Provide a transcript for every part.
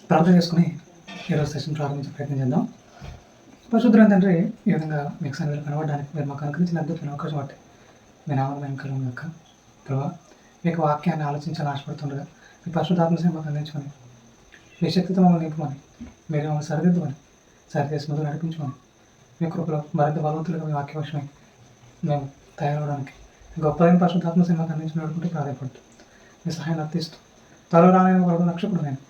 ప్రార్థన చేసుకుని ఈరోజు సెషన్ ప్రారంభించే ప్రయత్నం చేద్దాం. పరిశుద్ధులైన తండ్రి, ఈ విధంగా మీకు సన్నిధిలో కనబడడానికి మీరు మాకు అనుకరించిన అద్భుతమైన అవకాశం బట్టి మీ నామం వెంకలం యొక్క ప్రభావ మీకు వాక్యాన్ని ఆలోచించాలని ఆశపడుతుండగా మీ పరిశుద్ధాత్మని మాకు అందించమని, మీ శక్తితో మమ్మల్ని నింపమని, మీరు మమ్మల్ని సరిదిద్దమని, సరిచేసి ముందు నడిపించమని, మీ కృపలో మరింత బలవంతులుగా మీ వాక్యవశమై మేము తయారవడానికి గొప్పదైన పరిశుద్ధాత్మని మాకు అందించిన నడుకుంటూ ప్రాధాన్యపడుతూ మీ సహాయాన్ని అర్థిస్తూ త్వరలో రానైన వరకు రక్షకుడు నేను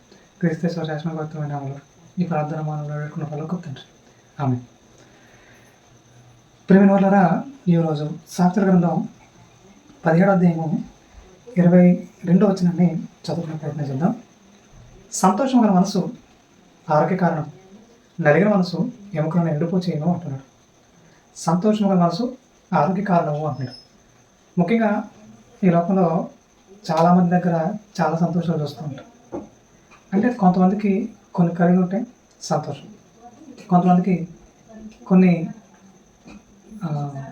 క్రీస్తు శాసనకర్తమైన అమలు ఈ ప్రార్థన మానవులు వేడుకున్న ఫలం తండ్రి, ఆమె. ప్రేమిన వాళ్ళరా, ఈరోజు సాక్షర గ్రంథం 17వ అధ్యాయము 22వ వచనాన్ని చదువుకునే ప్రయత్నం చేద్దాం. సంతోషం గల మనసు ఆరోగ్య కారణం, నలిగిన మనసు ఎముకలను ఎండిపోచేయను అంటున్నాడు. సంతోషం గల మనసు ఆరోగ్య కారణము అంటున్నాడు. ముఖ్యంగా ఈ లోకంలో చాలామంది దగ్గర చాలా సంతోషాలు వస్తూ ఉంటాయి. అంటే కొంతమందికి కొన్ని కలిగి ఉంటే సంతోషం, కొంతమందికి కొన్ని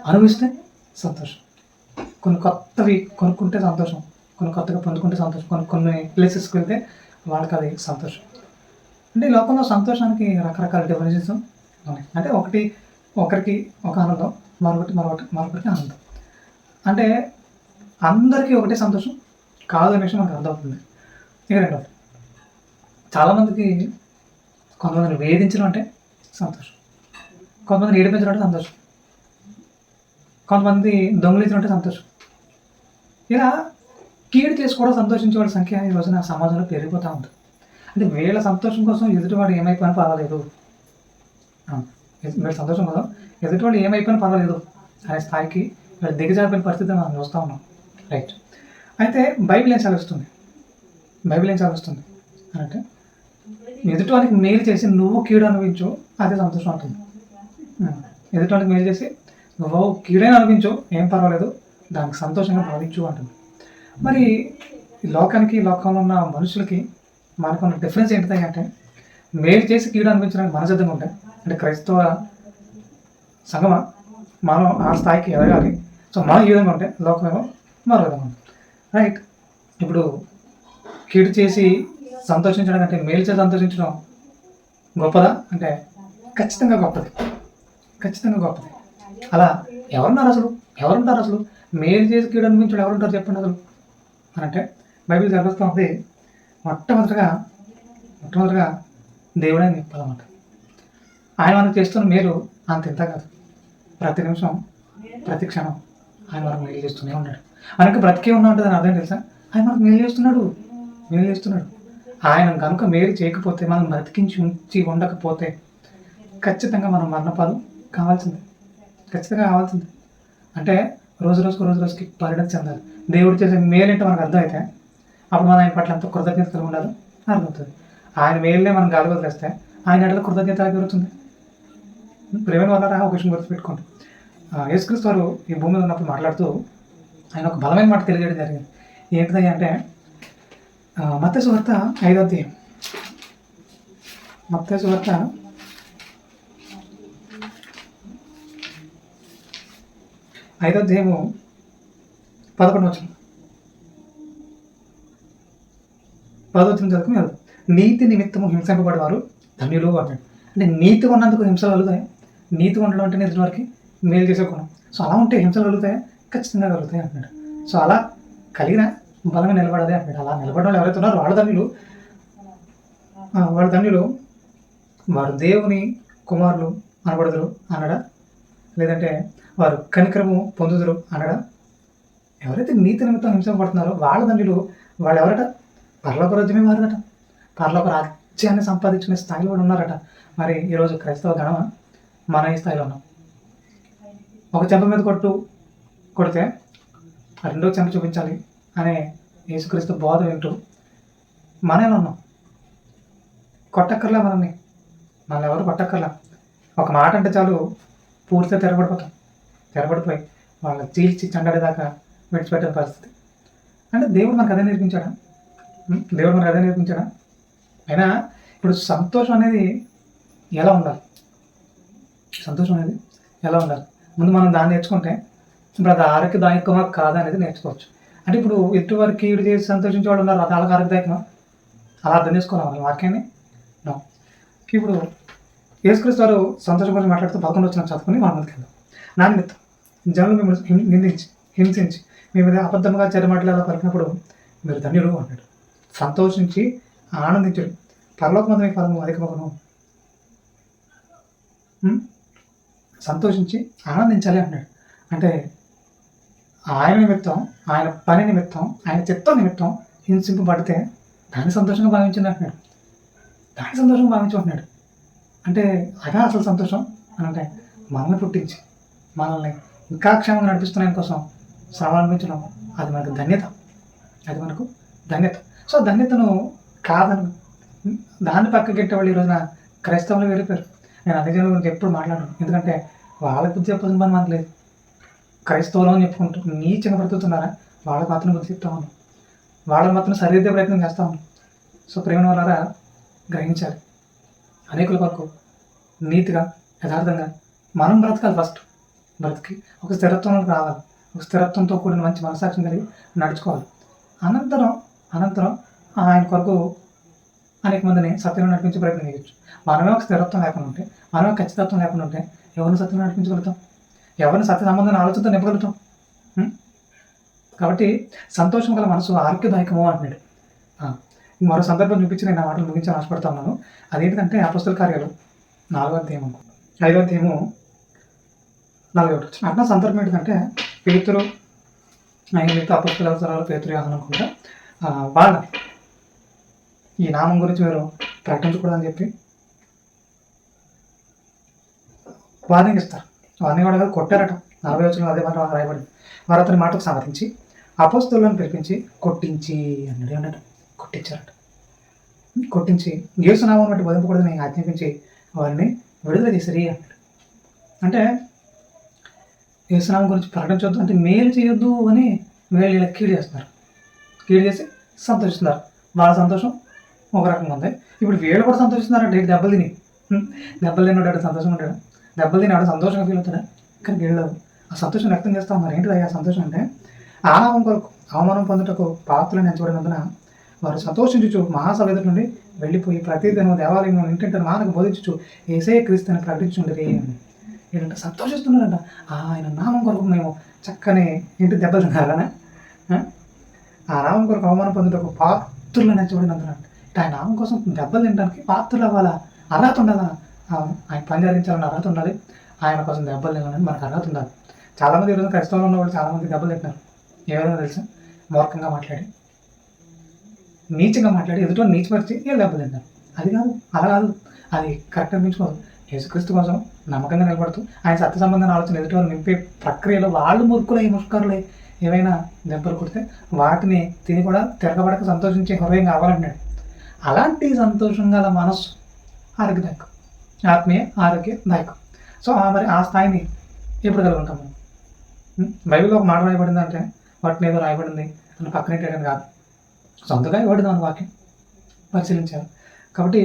అనుభవిస్తే సంతోషం, కొన్ని కొత్తవి కొనుక్కుంటే సంతోషం, కొన్ని కొత్తగా పొందుకుంటే సంతోషం, కొన్ని ప్లేసెస్కి వెళ్తే వాళ్ళకి అది సంతోషం. అంటే ఈ లోకంలో సంతోషానికి రకరకాల డెఫినేషన్స్ ఉన్నాయి. అంటే ఒకరికి ఒక ఆనందం, మరొకరికి ఆనందం. అంటే అందరికీ ఒకటే సంతోషం కాదు అనే విషయం మనకు అర్థమవుతుంది. ఇక రెండవది, చాలామందికి కొంతమందిని వేధించడం అంటే సంతోషం, కొంతమందిని ఏడిపించడం అంటే సంతోషం, కొంతమంది దొంగిలించడం అంటే సంతోషం. ఇలా కీడు చేసుకోవడం సంతోషించే వాళ్ళ సంఖ్య ఈ రోజున సమాజంలో పెరిగిపోతూ ఉంటుంది. అంటే వీళ్ళ సంతోషం కోసం ఎదుటివాడు ఏమైపోయినా పర్వాలేదు, వీళ్ళ సంతోషం కోసం ఎదుటివాడు ఏమైపోయినా పర్వాలేదు అనే స్థాయికి వీళ్ళు దిగజారిపోయిన పరిస్థితి మనం చూస్తూ ఉన్నాం. రైట్. అయితే బైబిల్ ఏం చదివిస్తుంది అంటే ఎదుటివానికి మేలు చేసి నువ్వు కీడు అనుభవించు, అదే సంతోషం ఉంటుంది. ఎదుటివానికి మేలు చేసి నువ్వు కీడైనా అనుభవించు, ఏం పర్వాలేదు, దానికి సంతోషంగా భావించు అంటుంది. మరి లోకంలో ఉన్న మనుషులకి మనకున్న డిఫరెన్స్ ఏంటి అంటే, మేలు చేసి కీడు అనిపించడానికి మన సిద్ధంగా ఉంటాయి. అంటే క్రైస్తవ సంగమ మనం ఆ స్థాయికి ఎదగాలి. సో మనం ఈ విధంగా ఉంటే లోకమేమో మరో విధంగా ఉంటుంది. రైట్. ఇప్పుడు కీడు చేసి సంతోషించడం అంటే మేలు చేసి సంతోషించడం గొప్పదా అంటే ఖచ్చితంగా గొప్పది. అలా ఎవరుంటారు అసలు మేలు చేసి కీడు అనిపించడం ఎవరుంటారు చెప్పండి అసలు అని అంటే బైబిల్ చదివిస్తూ ఉంది. మొట్టమొదటిగా దేవుడే చెప్పాలన్నమాట. ఆయన మనకు చేస్తున్న మేలు అంత ఇంత కాదు. ప్రతి నిమిషం ప్రతి క్షణం ఆయన మనకు మేలు చేస్తూనే ఉన్నాడు. మనకు బ్రతికే ఉన్నా ఉంటుంది అని అర్థం తెలుసా? ఆయన మనకు మేలు చేస్తున్నాడు. ఆయన కనుక మేలు చేయకపోతే, మనం బ్రతికించి ఉంచి ఉండకపోతే ఖచ్చితంగా మనం మరణపాలు కావాల్సిందే. అంటే రోజు రోజుకి పరిణతి చెందాలి. దేవుడు చేసే మేలు ఏంటో మనకు అర్థమైతే అప్పుడు మనం ఆయన పట్ల అంత కృతజ్ఞత కలిగి ఉండాలి అర్థమవుతుంది. ఆయన మేలునే మనం గాలి వదిలేస్తే ఆయన ఎడల కృతజ్ఞత పెరుగుతుంది. ప్రేమ వల్ల ఒక విషయం గుర్తుపెట్టుకోండి. యేసుక్రీస్తు వారు ఈ భూమి మీద ఉన్నప్పుడు మాట్లాడుతూ ఆయన ఒక బలమైన మాట తెలియజేయడం జరిగింది. ఏంటిది అంటే మత్తయి సువార్త 5వ అధ్యాయం, మత్తయి సువార్త 5వ అధ్యాయము 11వ వచనం చదువుకుని నీతి నిమిత్తము హింసింపబడేవారు ధన్యులు అన్నాడు. అంటే నీతిగా ఉన్నందుకు హింసలు కలుగుతాయి. నీతి ఉండడం అంటే ఎదుటి వారికి మేలు చేసే గుణం. సో అలా ఉంటే హింసలు కలుగుతాయి, ఖచ్చితంగా కలుగుతాయి అంటున్నాడు. సో అలా కలిగిన బలంగా నిలబడదే అంటున్నాడు. అలా నిలబడడం వాళ్ళు ఎవరైతే ఉన్నారో వాళ్ళ ధన్యులు, వారు దేవుని కుమారులు అనబడుదురు అన్నాడా, లేదంటే వారు కనికరము పొందుదురు అన్నాడా? ఎవరైతే నీతి నిమిత్తం హింసింపబడుతున్నారో వాళ్ళ ధన్యులు. వాళ్ళు ఎవరట? పరలోక రాజ్యమే వారిదట. పరలోక రాజ్యాన్ని సంపాదించుకునే స్థాయిలో కూడా ఉన్నారట. మరి ఈరోజు క్రైస్తవ గణమ మన ఈ స్థాయిలో ఉన్నాం. ఒక చెంప మీద కొడితే రెండో చెంప చూపించాలి అనే యేసుక్రీస్తు బోధ వింటూ మనమే ఉన్నాం. కొట్టక్కర్లా మనల్ని ఎవరు కొట్టక్కర్లా. ఒక మాట అంటే చాలు పూర్తిగా తెరబడిపోయి వాళ్ళని చీల్చి చండడేదాకా విడిచిపెట్టిన పరిస్థితి. అంటే దేవుడు మనకు అదే నేర్పించాడా? అయినా ఇప్పుడు సంతోషం అనేది ఎలా ఉండాలి? ముందు మనం దాన్ని నేర్చుకుంటే ఇప్పుడు అది ఆరోగ్యదాయకమా కాదా అనేది నేర్చుకోవచ్చు. అంటే ఇప్పుడు ఎటువంటి వారికి కీడు చేసి సంతోషించే వాళ్ళు ఉన్నారు, అది వాళ్ళకి ఆరోగ్యదాయకమా? అలా అర్థం చేసుకోవాలి వాక్యాన్ని. నో. ఇప్పుడు యేసుక్రీస్తు వారు సంతోషం గురించి మాట్లాడుతూ 11 వచనం చదువుకొని మన ముందుకు వెళ్దాం. నా నిమిత్తం జనులు మిమ్మల్ని నిందించి హింసించి మీ మీద అబద్ధముగా చెడు మాటలు పలికినప్పుడు మీరు ధన్యుడు అన్నాడు. సంతోషించి ఆనందించుడు పరలోకమందు మీ ఫలము అధికమగును. సంతోషించి ఆనందించాలి అన్నాడు. అంటే ఆయన నిమిత్తం, ఆయన పని నిమిత్తం, ఆయన చిత్తం నిమిత్తం హింసింపబడితే దాన్ని సంతోషంగా భావించండి అంటున్నాడు. దాన్ని సంతోషంగా భావించుకుంటున్నాడు. అంటే అదే అసలు సంతోషం అని అంటే మనల్ని పుట్టించి మనల్ని ఇంకా క్షేమంగా నడిపిస్తున్న ఆయన కోసం శ్రమ అనిపించడం అది మనకు ధన్యత. అది మనకు ధన్యత. సో ధన్యతను కాదని దాన్ని పక్కకెట్టే వాళ్ళు ఈ రోజున క్రైస్తవులు వెళ్ళిపోయారు. నేను అన్ని జనుల గురించి ఎప్పుడు మాట్లాడను, ఎందుకంటే వాళ్ళకి బుద్ధి చెప్పాల్సిన పని మనకు లేదు. క్రైస్తవులు అని చెప్పుకుంటూ నీచంగా బ్రతుకుతున్నారా, వాళ్ళకి మాత్రం బుద్ధి చెప్తా ఉన్నాం, వాళ్ళని మాత్రం సరిదిద్దే ప్రయత్నం చేస్తూ ఉన్నాం. సో ప్రేమ వాళ్ళారా గ్రహించాలి. అనేకుల వరకు నీతిగా యథార్థంగా మనం బ్రతకాలి. ఫస్ట్ బ్రతికి ఒక స్థిరత్వంలోకి రావాలి. ఒక స్థిరత్వంతో కూడిన మంచి మనసాక్షి కలిగి నడుచుకోవాలి. అనంతరం ఆయన కొరకు అనేక మందిని సత్యంలో నడిపించే ప్రయత్నం చేయొచ్చు. మనమే ఒక స్థిరత్వం లేకుండా ఉంటే, మనమే ఖచ్చితత్వం లేకుండా ఉంటే ఎవరిని సత్యంలో నడిపించగలుగుతాం? ఎవరిని సత్య సంబంధాన్ని ఆలోచనతో నింపగలుగుతాం? కాబట్టి సంతోషం గల మనసు ఆరోగ్యదాయకము అంటున్నాడు. మరో సందర్భం చూపించి నేను ఆ మాటలు ముగించి ఆశపడతా ఉన్నాను. అదేంటంటే అపోస్తల కార్యాలు 4వ అధ్యాయం 5వ అధ్యాయము 41. అట్లా సందర్భం ఏంటంటే పేతురు ఆయన మిగతా అపోస్తల అవసరాలు పేతురు అనుకుంటా వాళ్ళ ఈ నామం గురించి మీరు ప్రకటించకూడదని చెప్పి వార్నింగ్ ఇస్తారు. వార్నింగ్ కూడా కొట్టారట. 40 వచనంలో అదే మాట రాయబడింది. వారు అతని మాటకు సమర్థించి అపోస్తలులను పిలిపించి కొట్టించి అన్నాడు. కొట్టించారట. కొట్టించి యేసునామం బట్టి బోధింపకూడదని ఆజ్ఞాపించి వారిని విడుదల చేసిరి అన్నాడు. అంటే యేసునామం గురించి ప్రకటించవద్దు అంటే మేలు చేయొద్దు అని వీళ్ళు కీడు చేస్తున్నారు. కీడు చేసి సంతోషిస్తున్నారు. వాళ్ళ సంతోషం ఒక రకంగా ఉంది. ఇప్పుడు వీళ్ళు కూడా సంతోషిస్తున్నారంటే దెబ్బలు తిన్నాడు సంతోషంగా ఉంటాడు, దెబ్బలు తిన్నాడు సంతోషంగా ఫీల్ అవుతాడా? కానీ వీళ్ళు ఆ సంతోషం వ్యక్తం చేస్తా ఉన్నారు. ఏంటిది ఆ సంతోషం అంటే ఆ నామం కొరకు అవమానం పొందుటకు పాత్రలను ఎంచబడినందున వారు సంతోషించుచు మహాసభ ఎదుటి నుండి వెళ్ళిపోయి ప్రతిదినం దేవాలయంలో ఇంటింటి మానకు బోధించుచు యేసయ్య క్రీస్తుని ప్రకటించుండేది. ఏంటంటే సంతోషిస్తున్నారంట. ఆయన నామం కొరకు మేము చక్కని ఇంటి దెబ్బలు తిన్నారనా? ఆ నామం కొరకు అవమానం పొందుటకు పాత్రలను ఎంచబడినందున ఆయన నామం కోసం దెబ్బలు తినడానికి పాత్రలు అవ్వాలా? అర్హత ఉండాలా? ఆయన పనిచేయించాలని అర్హత ఉండాలి. ఆయన కోసం దెబ్బలు తినాలని మనకు అర్హత ఉండాలి. చాలామంది ఈరోజు క్రైస్తవులు ఉన్న వాళ్ళు చాలామంది దెబ్బలు తింటున్నారు. ఏ విధంగా తెలుసా? మూర్ఖంగా మాట్లాడి, నీచంగా మాట్లాడి ఎదుటో నీచపరిచి ఏ దెబ్బలు తింటారు. అది కాదు, అలా కాదు, అది కరెక్ట్ అనిపించుకోదు. యేసుక్రీస్తు కోసం నమ్మకంగా నిలబడుతూ ఆయన సత్య సంబంధాన్ని ఆలోచన ఎదుటి వాళ్ళు నింపే ప్రక్రియలో వాళ్ళు మురుకులై ముష్కరులై ఏవైనా దెబ్బలు కొడితే వాటిని తిని కూడా తిరగబడక సంతోషించే హృదయం కావాలన్నాడు. అలాంటి సంతోషం గల మనస్సు ఆరోగ్యదాయకం, ఆత్మీయ ఆరోగ్యదాయకం. సో మరి ఆ స్థాయిని ఎప్పుడు కలుగుంటాం మనం? బైబిల్లో ఒక మాట రాయబడింది అంటే వాటిని ఏదో రాయబడింది అని పక్కనెట్టేయడం కాదు, సొంతగా ఇవ్వడం అని వాక్యం పరిశీలించారు. కాబట్టి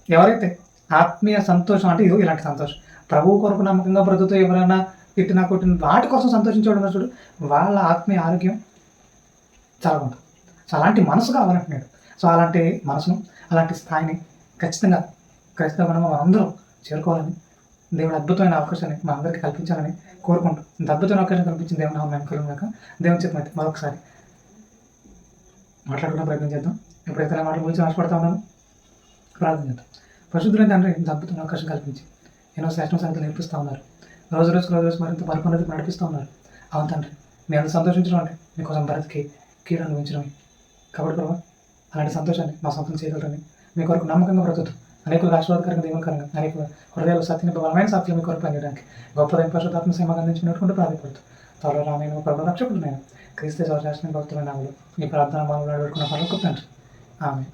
ఎవరైతే ఆత్మీయ సంతోషం అంటే ఇది ఇలాంటి సంతోషం, ప్రభువు కొరకు నమ్మకంగా బ్రతుకుతూ ఎవరైనా తిట్టినా కొట్టిన వాటి కోసం సంతోషించడం చూడు, వాళ్ళ ఆత్మీయ ఆరోగ్యం చాలా ఉంటుంది. సో అలాంటి మనసు కావాలంటున్నాడు. సో అలాంటి మనసును, అలాంటి స్థాయిని ఖచ్చితంగా క్రైస్తవ మనం అందరం చేరుకోవాలని దేవుడు అద్భుతమైన అవకాశాన్ని మా అందరికీ కల్పించాలని కోరుకుంటూ, ఇంత అద్భుతమైన అవకాశం కల్పించింది దేవుని నామం మేము కాక దేవుని చెప్పినట్టు మరొకసారి మాట్లాడుకునే ప్రయత్నం చేద్దాం. ఎప్పుడైతే నా మాటలు గురించి ఆశపడతా ఉన్నాను ప్రార్థన చేద్దాం. పరిశుద్ధులైన తండ్రి ఇంత అద్భుతమైన అవకాశం కల్పించి ఎన్నో శ్రేష్ఠ సంగతులు నేర్పిస్తూ ఉన్నారు. రోజు మరింత పరిపూర్ణతకు నడిపిస్తూ ఉన్నారు. అవును తండ్రి, మేము సంతోషించడం అంటే మీకోసం బ్రతికి కీడు అనుభవించడమే. కాబట్టి ప్రభావ అలాంటి సంతోషాన్ని మా సొంతం చేయగలరని మీ కొరకు నమ్మకంగా బ్రతుకుతూ అనేక ఆశీర్వాదకరంగా దీవెనకరంగా అనేక హృదయాలు సత్యని బలమైన సాక్షులు మీ కొరకు పనిచేయడానికి గొప్పదైన పరిశుద్ధాత్మ సేమగా అందించినటువంటి ప్రాధాన్యపడుతూ త్వరలో రానైన ప్రభు రక్షకుడు నేను క్రీస్తు శాసన భక్తుల నామలు ఈ ప్రార్థన మామూలు పెట్టుకున్న పనులకు తండ్రి. ఆమె